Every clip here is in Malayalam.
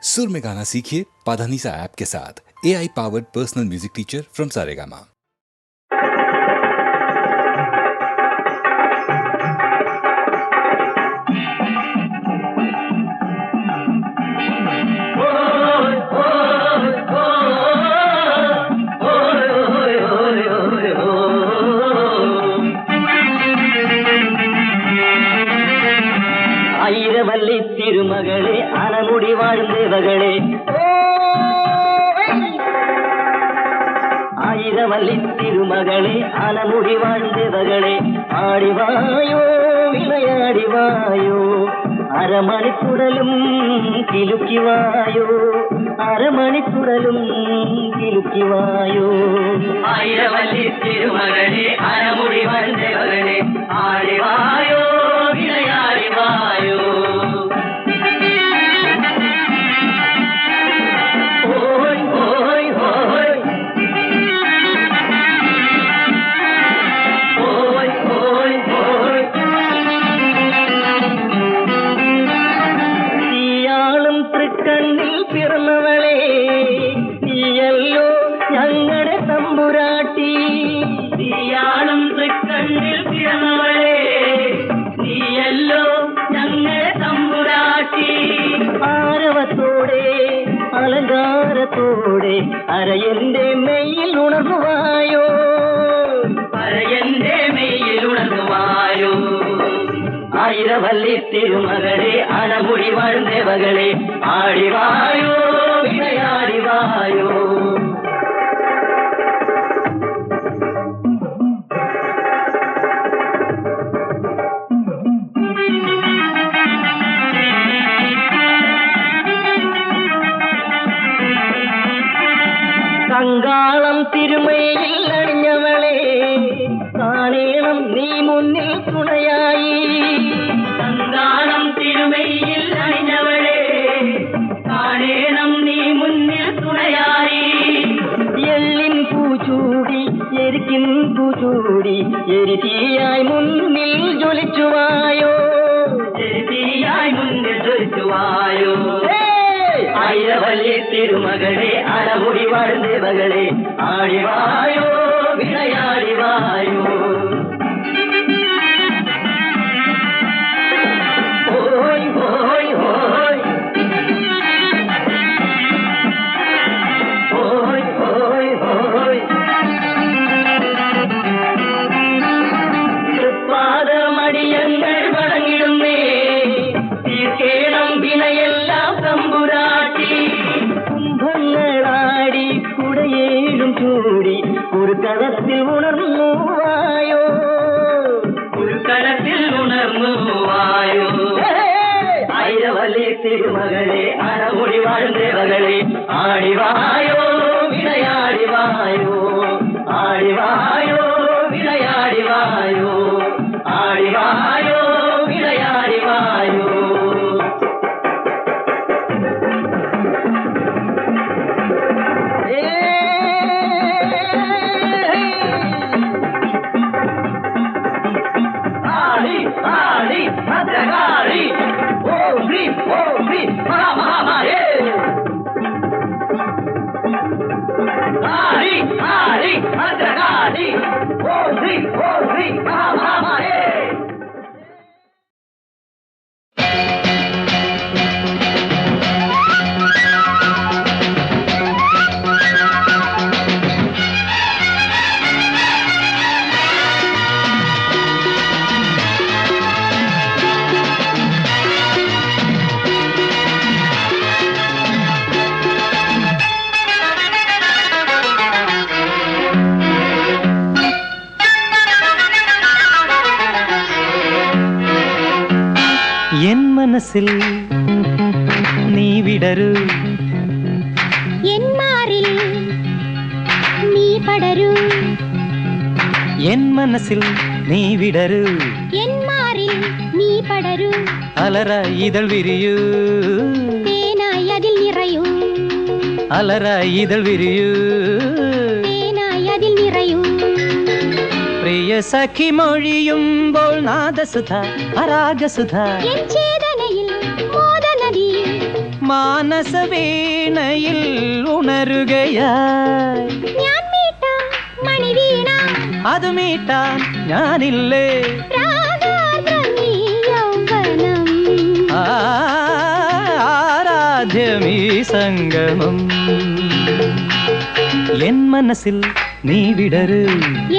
सुर में गाना सीखिए पाधानीसा ऐप के साथ। AI powered personal music teacher from Saregama. ஆயிரவல்லி திருமகளே அனமுடி வாழ்ந்தவர்களே, ஆயிரவல்லி திருமகளே அனமுடி வாழ்ந்தவர்களே, ஆடிவாயோ விளையாடிவாயோ, அரமணிக்குடலும் கிலுக்கிவாயோ, அரமணிக்குடலும் கிலுக்கிவாயோ. ஆயிரவல்லி திருமகளே அனமுடி வாழ்ந்தவர்களே, ஆடிவாயோ விளையாடிவாயோ. ஓய் ஓய் ஓய் ஓய் ஓய் ஓய். തീയാളും തൃക്കണ്ണിൽ പിറന്നവളെ, നീയല്ലോ ഞങ്ങളുടെ തമ്പുരാട്ടി. തീയാളും തൃക്കണ്ണിൽ പിറന്നവളെ, നീയല്ലോ ഞങ്ങളുടെ തമ്പുരാട്ടി. ആരവത്തോടെ അലങ്കാരത്തോടെ അരയന്റെ മെയ്യിൽ ഉണർന്നുവായോ, അരയന്റെ മെയ്യിൽ ഉണർന്നുവായോ. ആയിരവല്ലി തിരുമകളെ അണമുടി வாழ்ந்தவர்களே, ആടിവായോ വിളയാടിവായോ. കങ്കാളം തിരുമയിൽ അണിഞ്ഞവളെ, കാണേണം നീ മുന്നിൽ തുണയായി. കങ്കാളം തിരുമയിൽ അണിഞ്ഞവളെ, കാണേണം നീ മുന്നിൽ തുണയായി. എള്ളിൻ പൂച്ചൂടി എരിക്കിൻ പൂച്ചൂടി എരിതീയായി മുന്നിൽ ജ്വലിച്ചുവായോ, എരിതീയായി മുന്നിൽ ജ്വലിച്ചുവായോ. ആയിരവല്ലി തിരുമകളെ അണമുടി வாழ்ந்தவர்களே, ആടിവായോ വിളയാടിവായോ. ഓയ് ഓയ് ഓയ് ഓയ് ഓയ് ഓയ്. തൃപ്പാദമടിയങ്ങൾ വണങ്ങിടുന്നേ, തീർക്കേണം വിനയെല്ലാം തമ്പുരാട്ടി. കുംഭങ്ങളാടി കുടയേഴും ചൂടി ഒരു കലത്തിൽ ഉണർന്നുവായോ, ഒരു കലത്തിൽ ഉണർന്നുവായോ. ആയിരവല്ലി തിരുമകളെ അണമുടി வாழ்ந்தவர்களே, ആടിവായോ വിളയാടിവായോ, ആടിവായോ വിളയാടിവായോ, ആടിവായോ വിളയാടിവായോ. ആടി ആടി ഭദ്രകാളി, ഓം ഹ്രീം മഹാമഹാമായേ. ആടി ആടി ഭദ്രകാളി, ഓം ഹ്രീം മഹാമഹാമായേ. എൻ മനസ്സിൽ നീ വിടരൂ, എൻ മാറിൽ നീ പടരൂ, എൻ മനസ്സിൽ നീ വിടരൂ, എൻ മാറിൽ നീ പടരൂ. അലറായി ഇതൾ വിരിയൂ, തേനായി അതിൽ നിറയൂ, അലറായി ഇതൾ വിരിയൂ, തേനായി അതിൽ നിറയൂ. പ്രിയ സഖി മൊഴിയുമ്പോൾ നാദസുധ പരാഗസുധ, എൻ ചേതനയിൽ മോദനദിയിൽ മാനസ വീണയിൽ ഉണരുകയായി. ഞാൻ മീട്ടാം മണിവീണ, അത് മീട്ടാൻ ഞാനില്ലേ. രാഗാർദ്രം ഈ യൗവനം. ആരാധ്യമീ സംഗമം. എൻ മനസ്സിൽ നീ വിടരു,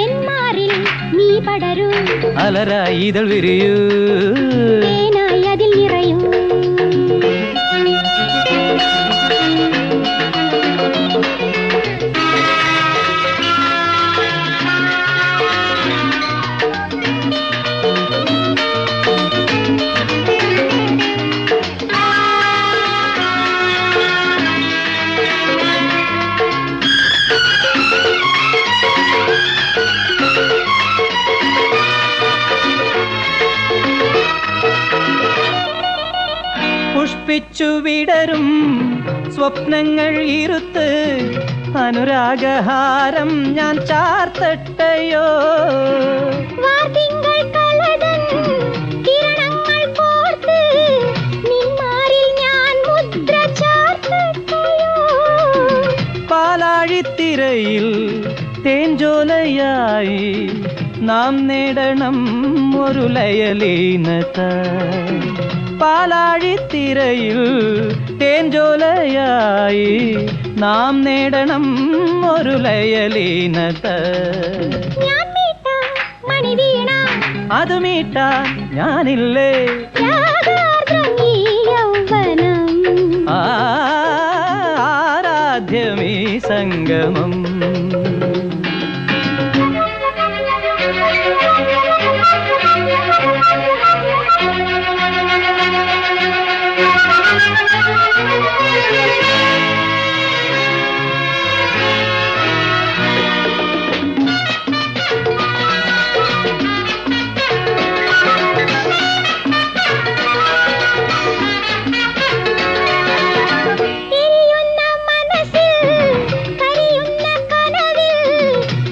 എൻ മാറിൽ നീ പടരൂ. അലരായി ഇതൾ വിരിയൂ, തേനായി അതിൽ നിറയൂ. പുഷ്പിച്ചു വിടരും സ്വപ്നങ്ങൾ ഇരുത്ത്, അനുരാഗഹാരം ഞാൻ ചാർത്തട്ടയോ. വാർത്തിങ്കൾ കളതൻ കിരണങ്ങൾ കോർത്ത്, നിന്മാറിൽ ഞാൻ മുദ്ര ചാർത്തട്ടയോ. പാലാഴിത്തിരയിൽ തേഞ്ചോലയായി നാം നേടണം ഒരു ലയലീനത. പാലാഴിത്തിരയിൽ തേഞ്ചോലയായി നാം നേടണം ഒരു ലയലീനത. ഞാൻ മീട്ടാം മണിവീണ, അത് മീട്ടാൻ ഞാനില്ലേ. രാഗാർദ്രം ഈ യൗവനം. ആരാധ്യമീ സംഗമം. എരിയുന്ന മനസ്സിൽ കരിയുന്ന കനവിൽ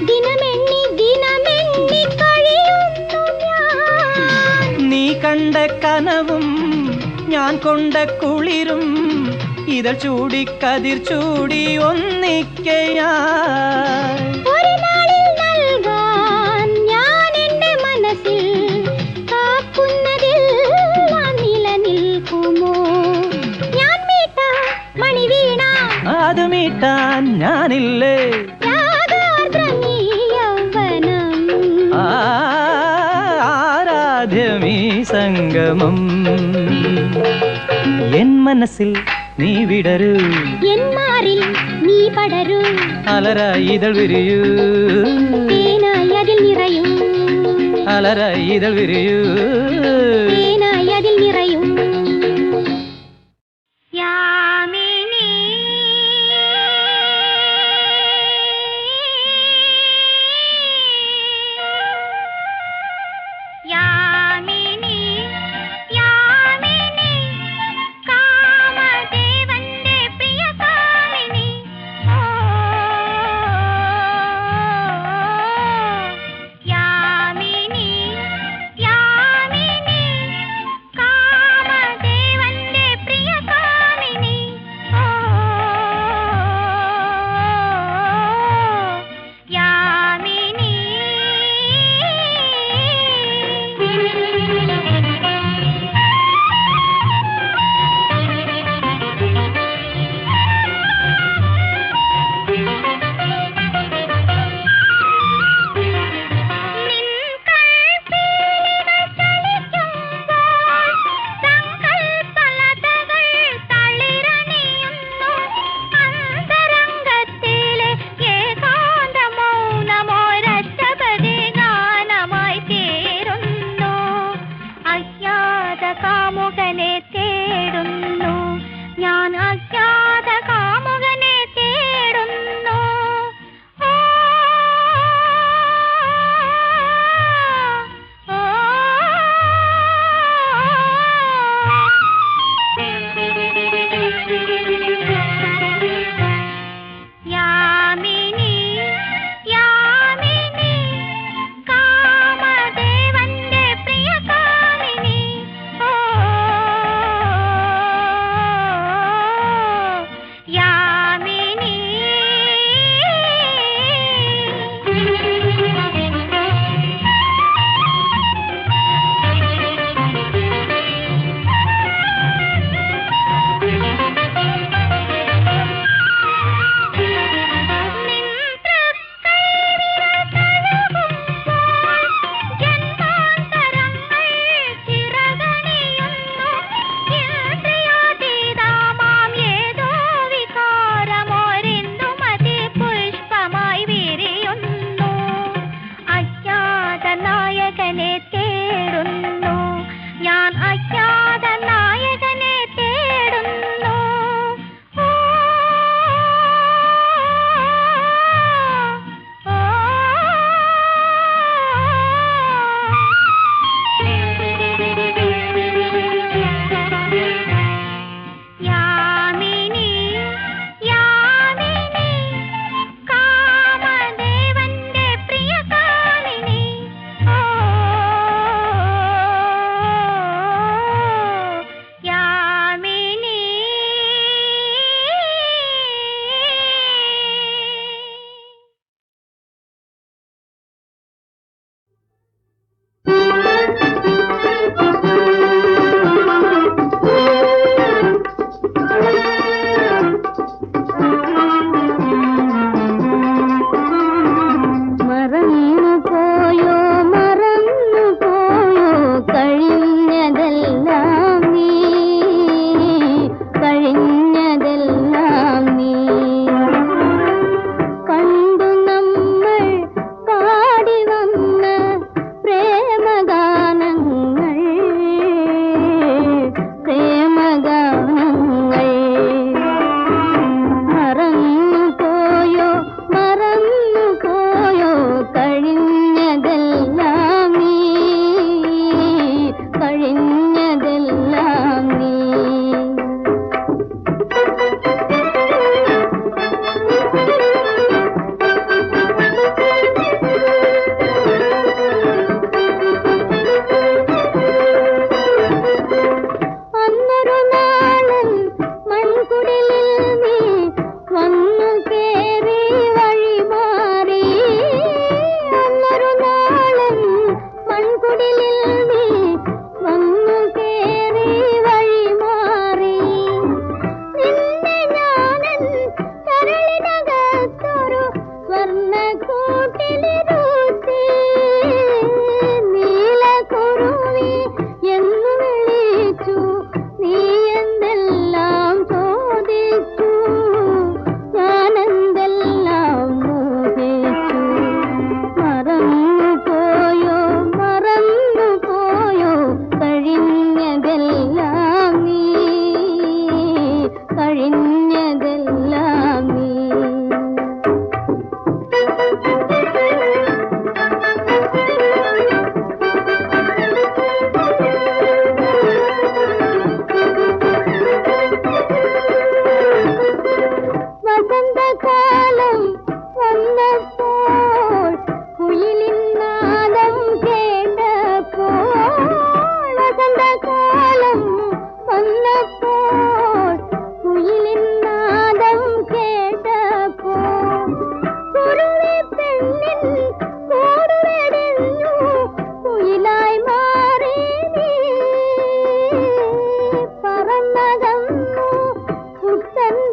ദിനമെണ്ണി ദിനമെണ്ണി കഴിയുന്നു ഞാൻ. നീ കണ്ട കനവും ഞാൻ കൊണ്ട കുളിരും ഇതൾ ചൂടി കതിർ ചൂടി ഒന്നിക്കയായി. ഒരു നാളിൽ നൽകാൻ ഞാൻ എന്റെ മനസ്സിൽ കാക്കുന്നതെല്ലാം നിലനിൽക്കുമോ. ഞാൻ മീട്ടാം മണിവീണ, അത് മീട്ടാൻ ഞാനില്ലേ. രാഗാർദ്രം ഈ യൗവനം. ആരാധ്യമീ സംഗമം. എൻ മനസ്സിൽ നീ വിടരൂ, എൻ മാറിൽ നീ പടരൂ. അലരായി ഇതൾ വിരിയൂ, തേനായി അതിൽ നിറയൂ. അലരായി ഇതൾ വിരിയൂ. തേനായി അതിൽ നിറയൂ. യാമിനി യാമിനി കാമദേവന്റെ പ്രിയകാമിനി. ഓ യാമിനി യാമിനി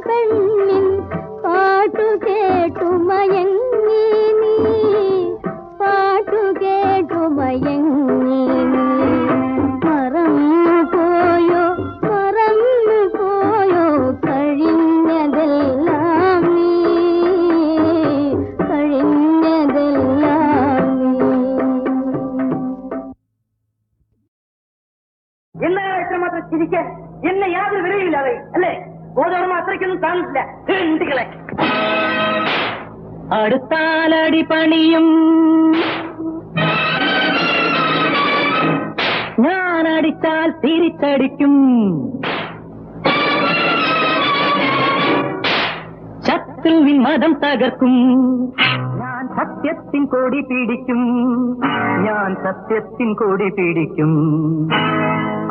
പെണ്ണിൻ പാട്ടു കേട്ടു മയങ്ങി നീ പാട്ടു കേട്ടു മയങ്ങി നീ മറന്നു പോയോ കഴിഞ്ഞതെല്ലാം നീ എന്നാ എത്രമാത്രം ചിരിക്കാൻ എന്നെ യാതൊരു വിലയില്ലാതെ അല്ലേ? ബോധോർമ്മ അത്രയ്ക്കൊന്നും താങ്ങില്ല. എന്തികളെ അടുത്താലടി പണിയും ഞാൻ അടിച്ചാൽ തിരിച്ചടിക്കും. ശത്രുവിൻ മതം തകർക്കും. ഞാൻ സത്യത്തിൻ കൊടി പിടിക്കും. ഞാൻ സത്യത്തിൻ കൊടി പിടിക്കും.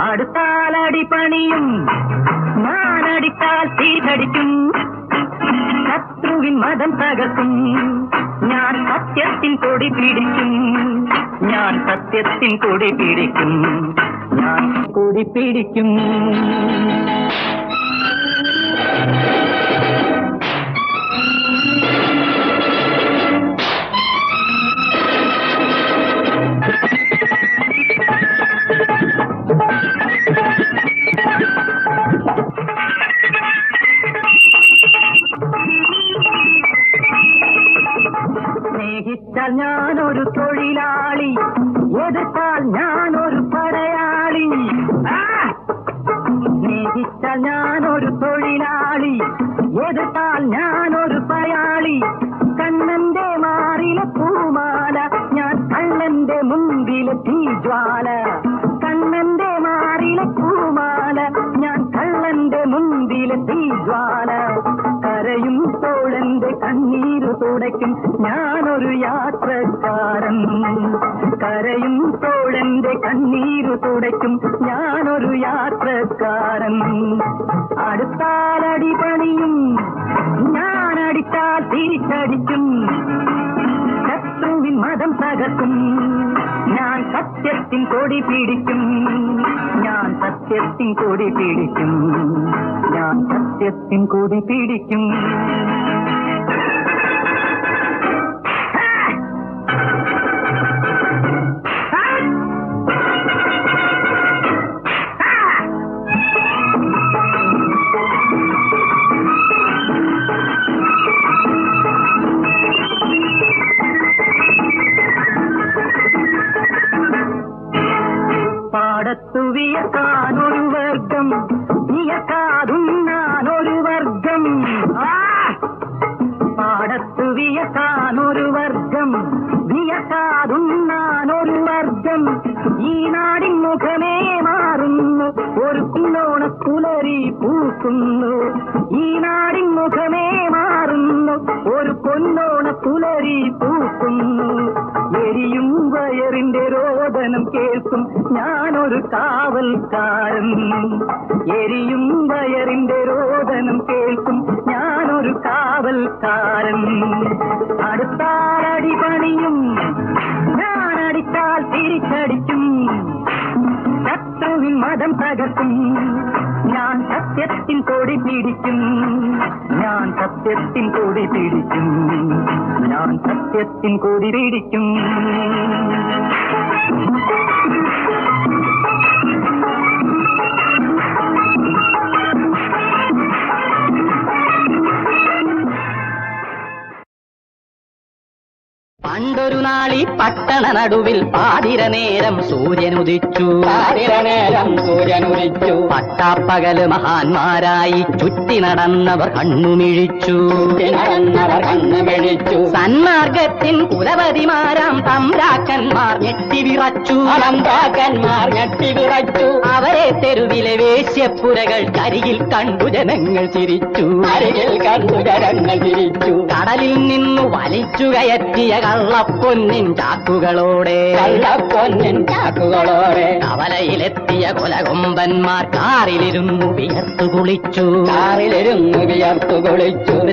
അടുത്താലടി പണിയും ഞാൻ അടിച്ചാൽ തിരിച്ചടിക്കും. ശത്രുവിൻ മതം തകർക്കും. ഞാൻ സത്യത്തിൻ കൊടി പിടിക്കും. ഞാൻ സത്യത്തിൻ കൊടി പിടിക്കും. ഞാൻ കൊടി പിടിക്കും. സ്നേഹിച്ചാൽ ഞാനൊരു തൊഴിലാളി, എതിർത്താൽ ഞാനൊരു പടയാളി. സ്നേഹിച്ചാൽ ഞാനൊരു തൊഴിലാളി, എതിർത്താൽ ഞാനൊരു പടയാളി. കണ്ണന്റെ മാറിലെ പൂമാല, ഞാൻ കള്ളന്റെ മുമ്പിലെ തീജ്വാല. കണ്ണന്റെ മാറിലെ പൂമാല, ഞാൻ കള്ളന്റെ മുമ്പിലെ തീജ്വാല. കരയും തോളന്റെ കണ്ണീര് തുടയ്ക്കും ഞാനൊരു യാത്രക്കാരൻ. കരയും തോളന്റെ കണ്ണീര് തുടയ്ക്കും ഞാനൊരു യാത്രക്കാരൻ. അടുത്താലടി പണിയും ഞാൻ അടിച്ചാൽ തിരിച്ചടിക്കും. ശത്രുവിൻ മതം തകർക്കും. ഞാൻ സത്യത്തിൻ കൊടി പിടിക്കും. ഞാൻ സത്യത്തിൻ കൊടി പിടിക്കും. ഞാൻ സത്യത്തിൻ കൊടി പിടിക്കും. പാടത്തു വിയക്കാനൊരു വർഗം, വിയക്കാതുണ്ണാനൊരു വർഗം. പാടത്തു വിയക്കാനൊരു വർഗം, വിയക്കാതുണ്ണാനൊരു വർഗം. ഈ നാടിൻ മുഖമേ മാറുന്നു, ഒരു കുന്നോണ പുലരി പൂക്കുന്നു. ഈ നാടിൻ മുഖമേ മാറുന്നു, ഒരു പൊന്നോണ പുലരി പൂക്കുന്നു. എരിയും വയറിന്റെ രോദനം കേൾക്കും ഞാനൊരു കാവൽക്കാരൻ. എരിയും വയറിന്റെ രോദനം കേൾക്കും ഞാനൊരു കാവൽക്കാരൻ. അടുത്താലടി പണിയും ഞാൻ അടിച്ചാൽ തിരിച്ചടിക്കും. ശത്രുവിൻ മതം തകർക്കും. ഞാൻ സത്യത്തിൻ കൊടി പിടിക്കും. ഞാൻ സത്യത്തിൻ കൊടി പിടിക്കും. ഞാൻ സത്യത്തിൻ കൊടി പിടിക്കും. പണ്ടൊരു നാളി പട്ടണ നടുവിൽ പാതിര നേരം സൂര്യനുദിച്ചു. പട്ടാപ്പകല് മഹാന്മാരായി ചുറ്റി നടന്നവർ കണ്ണുമിഴിച്ചു. സന്മാർഗത്തിൻ കുലപതിമാരാം തമ്പ്രാക്കന്മാർ ഞെട്ടിവിറച്ചു. അവരെ തെരുവിലെ വേശ്യപ്പുരകൾ കരികിൽ കണ്ടു ജനങ്ങൾ ചിരിച്ചു. കടലിൽ നിന്നു വലിച്ചു കയറ്റിയ കള്ള കള്ളപ്പൊന്നിൻ ചാക്കുകളോടെ കവലയിലെത്തിയ കൊലകൊമ്പന്മാർ കാറിലിരുന്നു വിയർത്തു കുളിച്ചു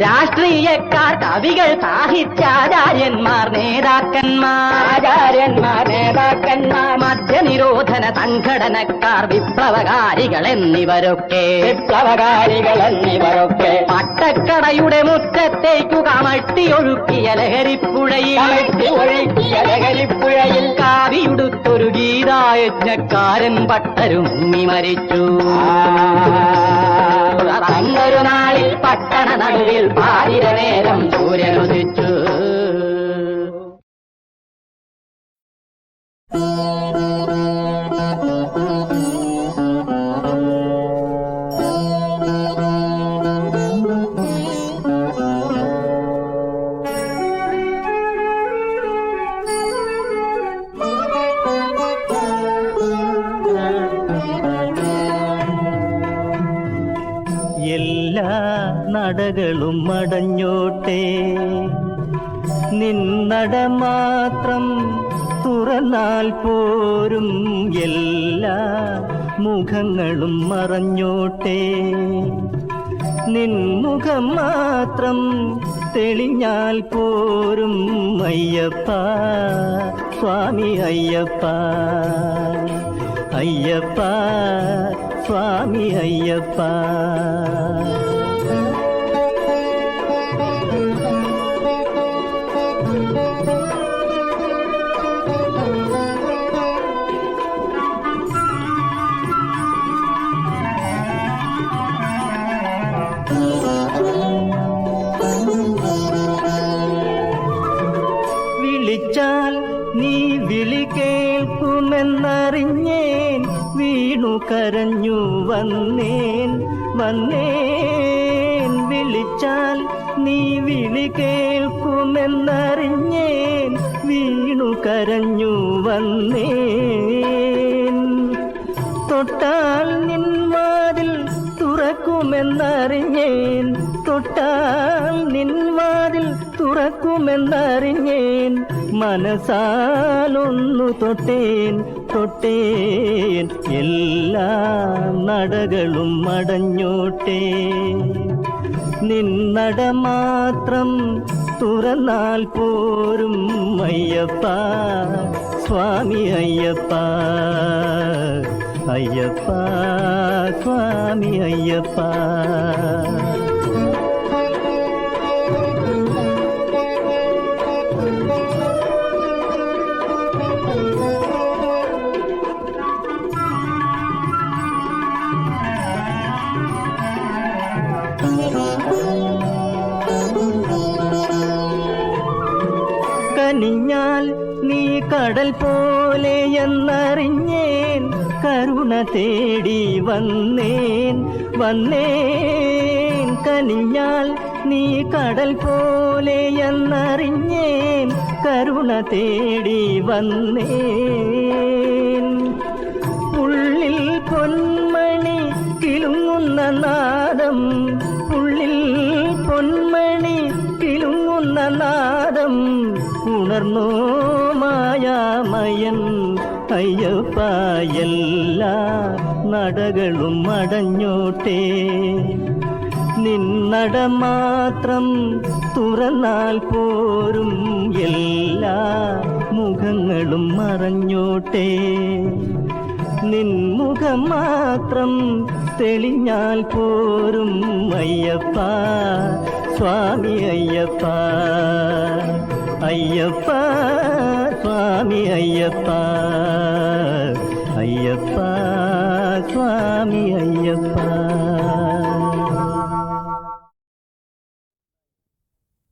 രാഷ്ട്രീയക്കാർ, കവികൾ, സാഹിത്യാചാര്യന്മാർ, നേതാക്കന്മാർ മദ്യനിരോധന സംഘടനക്കാർ, വിപ്ലവകാരികൾ എന്നിവരൊക്കെ പട്ടക്കടയുടെ മുറ്റത്തേക്കു കമട്ടിയൊഴുക്കിയ ലഹരിപ്പുഴയിൽ കാവിയുടുത്തൊരു ഗീതായജ്ഞക്കാരൻ പട്ടരു മുങ്ങി മരിച്ചു. അന്നൊരു നാളിൽ പട്ടണ നടുവിൽ പാതിര നേരം സൂര്യനുദിച്ചു. എല്ലാ നടകളും അടഞ്ഞോട്ടെ, നിന്നട മാത്രം തുറന്നാൽ പോരും. എല്ലാ മുഖങ്ങളും മറഞ്ഞോട്ടെ, നിൻമുഖം മാത്രം തെളിഞ്ഞാൽ പോരും. അയ്യപ്പ സ്വാമി അയ്യപ്പ, അയ്യപ്പ സ്വാമി അയ്യപ്പ. വിളിച്ചാൽ നീ വിളി കേൾക്കുമെന്നറിഞ്ഞേൻ, വീണു കരഞ്ഞു വന്നേൻ. വിളിച്ചാൽ നീ വിളി കേൾക്കുമെന്നറിഞ്ഞേൻ, വീണു കരഞ്ഞു വന്നേൻ. തൊട്ടാൽ നിൻ വാതിൽ തുറക്കുമെന്നറിഞ്ഞേൻ, തൊട്ടാൽ നിൻ വാതിൽ തുറക്കുമെന്നറിഞ്ഞേൻ. മനസാലൊന്നു തൊട്ടേൻ എല്ലാ നടകളും അടഞ്ഞോട്ടെ, നിന്നട മാത്രം തുറന്നാൽ പോരും. അയ്യപ്പ സ്വാമി അയ്യപ്പ, അയ്യപ്പ സ്വാമി അയ്യപ്പ. കനിഞ്ഞാൽ നീ കടൽ പോലെ എന്നറിഞ്ഞേൻ, കരുണ തേടി വന്നേൻ. കനിഞ്ഞാൽ നീ കടൽ പോലെ എന്നറിഞ്ഞേൻ, കരുണ തേടി വന്നേൻ. ഉള്ളിൽ പൊന്മണി കിലുങ്ങുന്ന നാദം, ഉള്ളിൽ പൊന്മണി കിലുങ്ങുന്ന നാദം ഉണർന്നോ മായാമയൻ. അയ്യപ്പ എല്ലാ നടകളും അടഞ്ഞോട്ടെ, നിന്നട മാത്രം തുറന്നാൽ പോരും. എല്ലാ മുഖങ്ങളും മറഞ്ഞോട്ടെ, നിൻമുഖം മാത്രം തെളിഞ്ഞാൽ പോരും. അയ്യപ്പ സ്വാമി അയ്യപ്പ, അയ്യപ്പ സ്വാമി അയ്യപ്പ, അയ്യപ്പ സ്വാമി അയ്യപ്പ.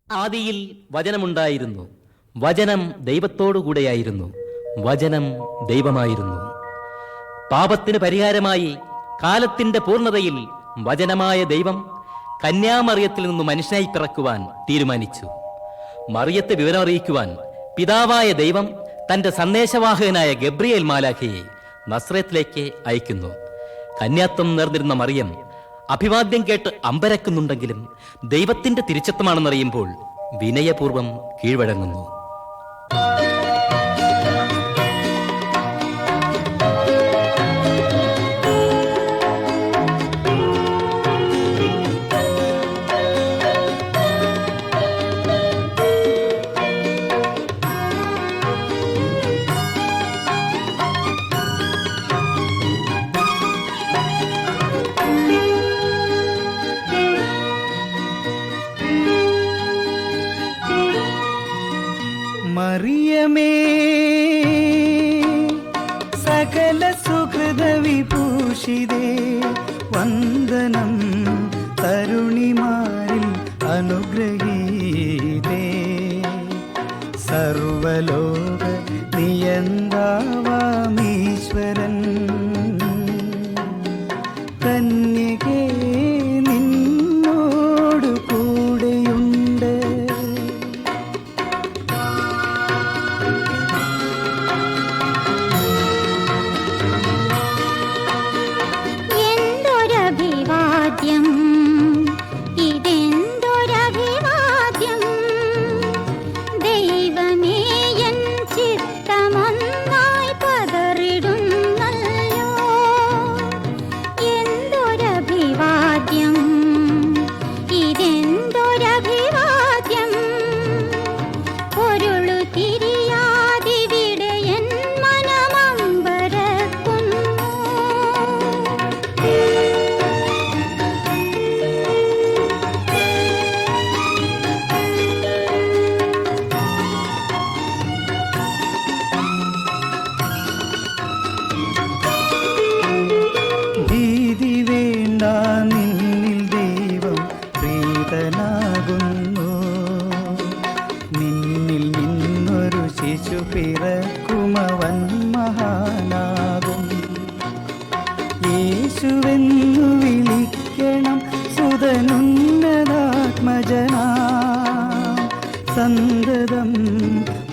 ആദിയിൽ വചനമുണ്ടായിരുന്നു, വചനം ദൈവത്തോടുകൂടെയായിരുന്നു, വചനം ദൈവമായിരുന്നു. പാപത്തിന് പരിഹാരമായി കാലത്തിന്റെ പൂർണ്ണതയിൽ വചനമായ ദൈവം കന്യാമറിയത്തിൽ നിന്ന് മനുഷ്യനായി പിറക്കുവാൻ തീരുമാനിച്ചു. മറിയത്തെ വിവരമറിയിക്കുവാൻ പിതാവായ ദൈവം തന്റെ സന്ദേശവാഹകനായ ഗബ്രിയേൽ മാലാഖയെ നസ്രത്തിലേക്ക് അയക്കുന്നു. കന്യാത്വം നേർന്നിരുന്ന മറിയം അഭിവാദ്യം കേട്ട് അമ്പരക്കുന്നുണ്ടെങ്കിലും ദൈവത്തിന്റെ തിരിച്ചെത്തമാണെന്നറിയുമ്പോൾ വിനയപൂർവം കീഴ്വഴങ്ങുന്നു. മറിയമേ സകല സുഹൃത വിഭൂഷിതേ വന്ദനം തരുണിമാരിൽ അനുഗ്രഹീതേ സർവലോക നിയന്താവാമീശ്വരൻ കന്യകേ നിന്നോടു കൂടെയുണ്ട്. എന്തൊരഭിവാദ്യം ഇതെന്തൊരഭിവാദ്യം ദൈവമേ എൻ ചിത്തമൊന്നായി പതറിടുന്നല്ലോ. എന്തൊരഭിവാദ്യം ഇതെന്തൊരഭിവാദ്യം പൊരുളു തിരിയാതിവിടെ എൻ മനമമ്പരക്കുന്നു. ഭീതി വേണ്ട നിന്നിൽ ദൈവം പ്രീതനാകുന്നു. നിന്നിൽ നിന്നൊരു ശിശു പിറക്കുമവൻ മഹാനാകും. യേശുവെന്നു വിളിക്കണം സുതനുന്നതാത്മജനാ സന്തതം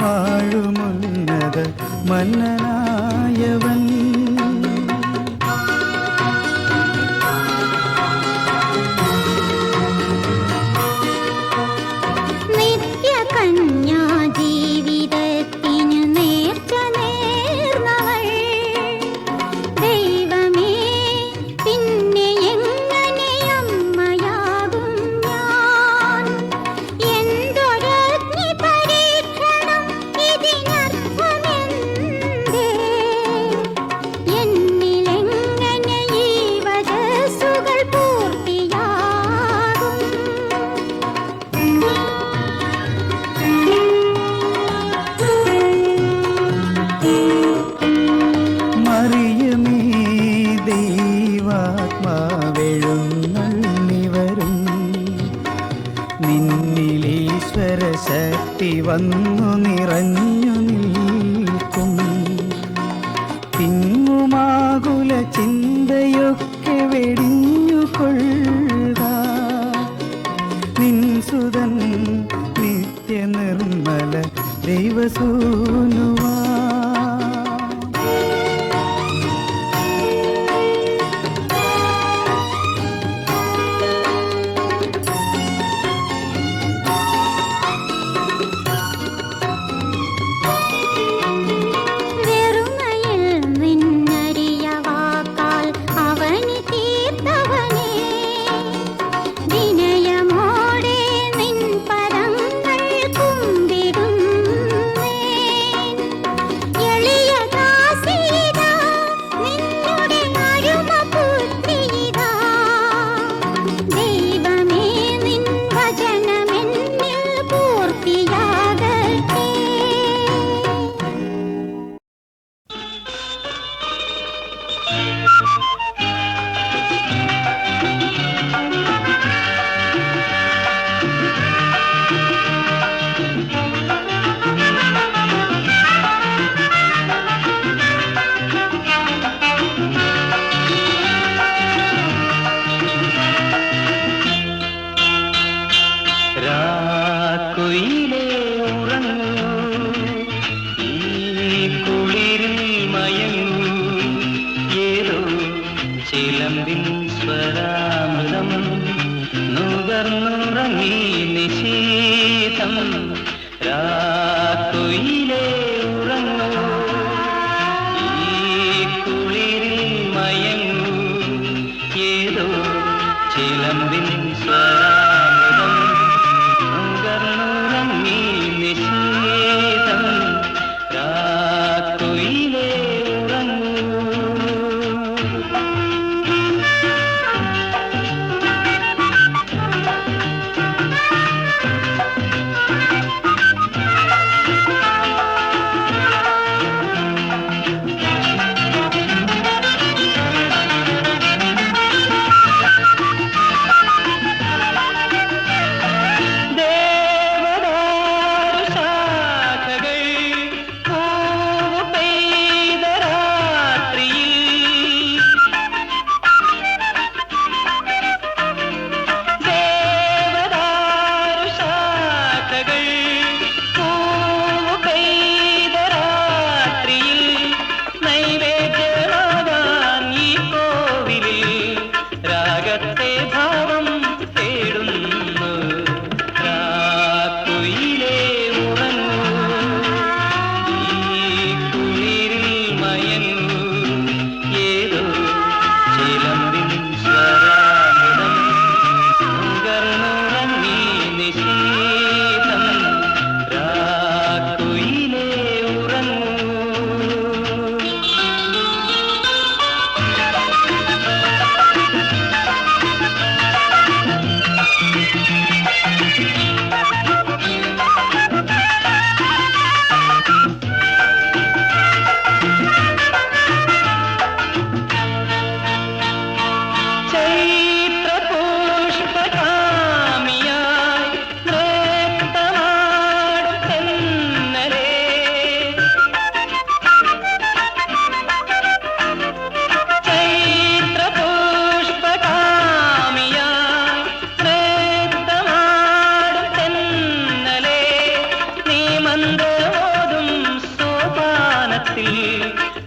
വാഴുമുന്നത മന്നനായവൻ. നിത്യകന്യാ ജീവിതത്തിനു നേർച്ച നേർന്നവൾ ദൈവമേ പിന്നെ എങ്ങനെ അമ്മയാകും ഞാൻ. എന്തൊരഗ്നി പരീക്ഷണം ഇതിനർത്ഥമെന്തേ എന്നിലെങ്ങനെ ഈ വചസ്സുകൾ പൂർത്തിയാകും. മറിയമേ ദൈവാത്മാവെഴുന്നള്ളി വരും. നിന്നിലീശ്വര ശക്തി വന്നു നിറഞ്ഞു നിൽക്കും. തിങ്ങുമാകുല ചിന്തയൊക്കെ വെടിഞ്ഞുകൊള്ളുക. നിൻസുതൻ നിത്യനിർമ്മല ദൈവസൂനുവാ. വെറുമയിൽ നിന്നറിയ വാക്കാൽ അവനി തീർത്തവനേ വിനയമോടെ നിൻ പദങ്ങൾ കുമ്പിടുന്നേൻ. എളിയ ദാസിയിതാ നിന്നുടെ അരുമപുത്രിയിതാ. ദൈവമേ നിൻ വചനമെന്നിൽ പൂർത്തിയാകട്ടെ. രാക്കുയിലേ ഉറങ്ങൂ, ഈ കുളിരിൽ മയങ്ങൂ. ഏതോ ചിലമ്പിൻ സ്വരാമൃതം നുകർന്നുറങ്ങി നിശീതം. രാക്കുയിലേ ഉറങ്ങൂ, ഈ കുളിരിൽ മയങ്ങൂ. ഏതോ ചിലമ്പിൻ സ്വരാമൃതം നുകർന്നുറങ്ങി നിശീതം. രാക്കുയിലേ ഉറങ്ങൂ.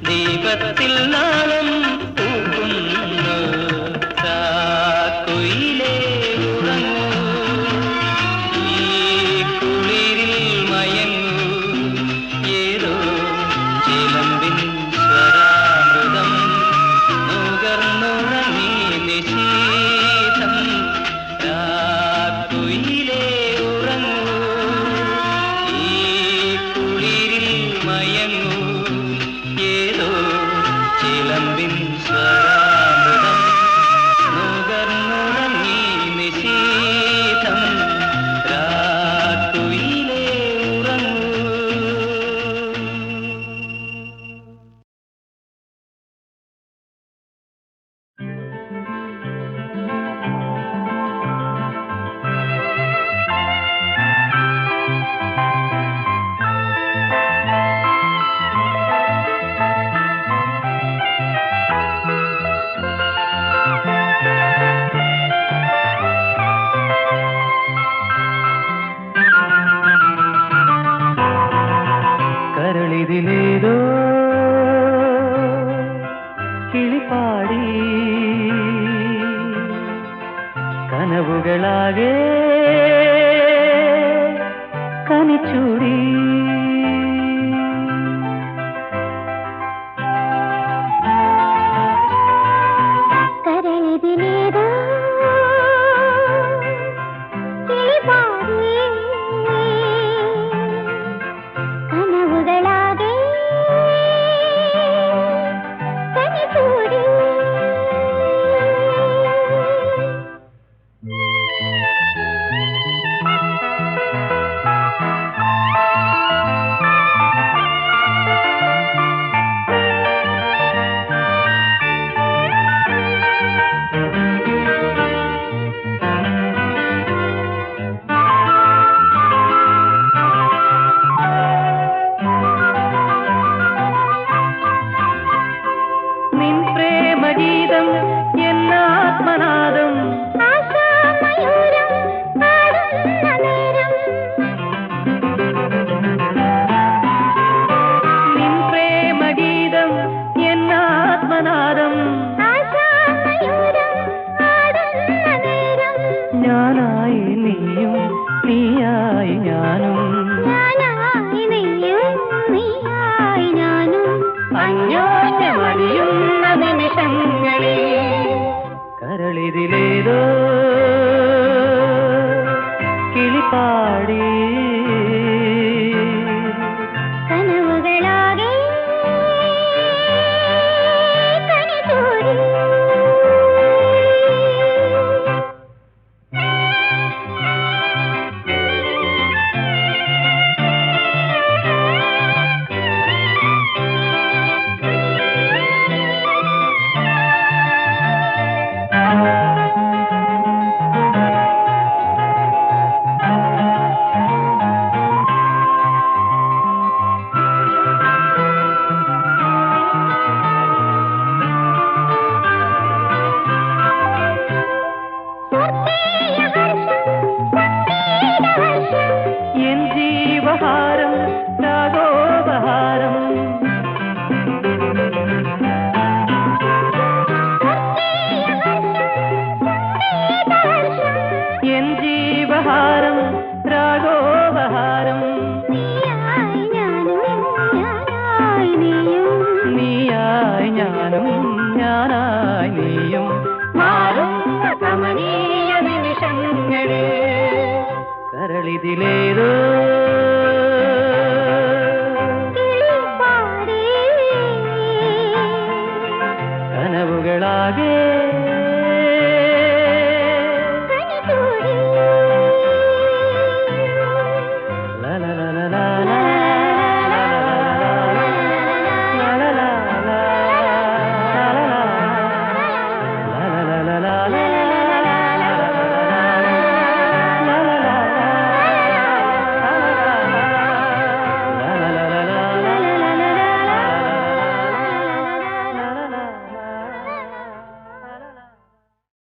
ദീപത്തിൽ നാളം പൂക്കുന്നു കുയിലേ ഉറങ്ങൂ ഈ കുളിരിൽ മയങ്ങൂ ഏതോ ചിലമ്പിൻ സ്വരാമൃതം നുകർന്നുറങ്ങി നിശീതം കുയിലേ ഉറങ്ങൂ ഈ കുളിരിൽ മയങ്ങൂ ഏതോ ചിലമ്പിൻ സ്വരാമൃതം നുകർന്നുറങ്ങി നിശീതം രാക്കുയിലേ ഉറങ്ങൂ. കരളിതിലേതോ കിളിപ്പാടി കനവുകളാകെ കനിച്ചൂടി കരളിതിലേതോ കിളിപാടി കനവുകളാകെ കനിച്ചൂടി നിൻ പ്രേമഗീതം എന്നാത്മനാദം ആശാമയൂരം പാടുന്ന നേരം നിൻ പ്രേമഗീതം എന്നാത്മനാദം ആശാമയൂരം പാടുന്ന നേരം ഞാനായി നീയും നീയായി ഞാനും ഞാനായി നീയും നീയായി ഞാനും അന്യോന്യമറിയുന്ന നിമിഷങ്ങളിൽ കരളിതിലേതോ കിളിപ്പാടി കനവുകളാകെ കനിച്ചൂടി എൻ ജീവഹാരം രാഗോപഹാരം എൻ ജീവഹാരം രാഗോപഹാരം നീയായി ഞാനും ഞാനായി നീയും നീയായി ഞാനും ഞാനായി നീയും മാറുന്ന കമനീയ നിമിഷങ്ങളിൽ കരളിതിലേതോ കിളിപ്പാടി കനവുകളാകെ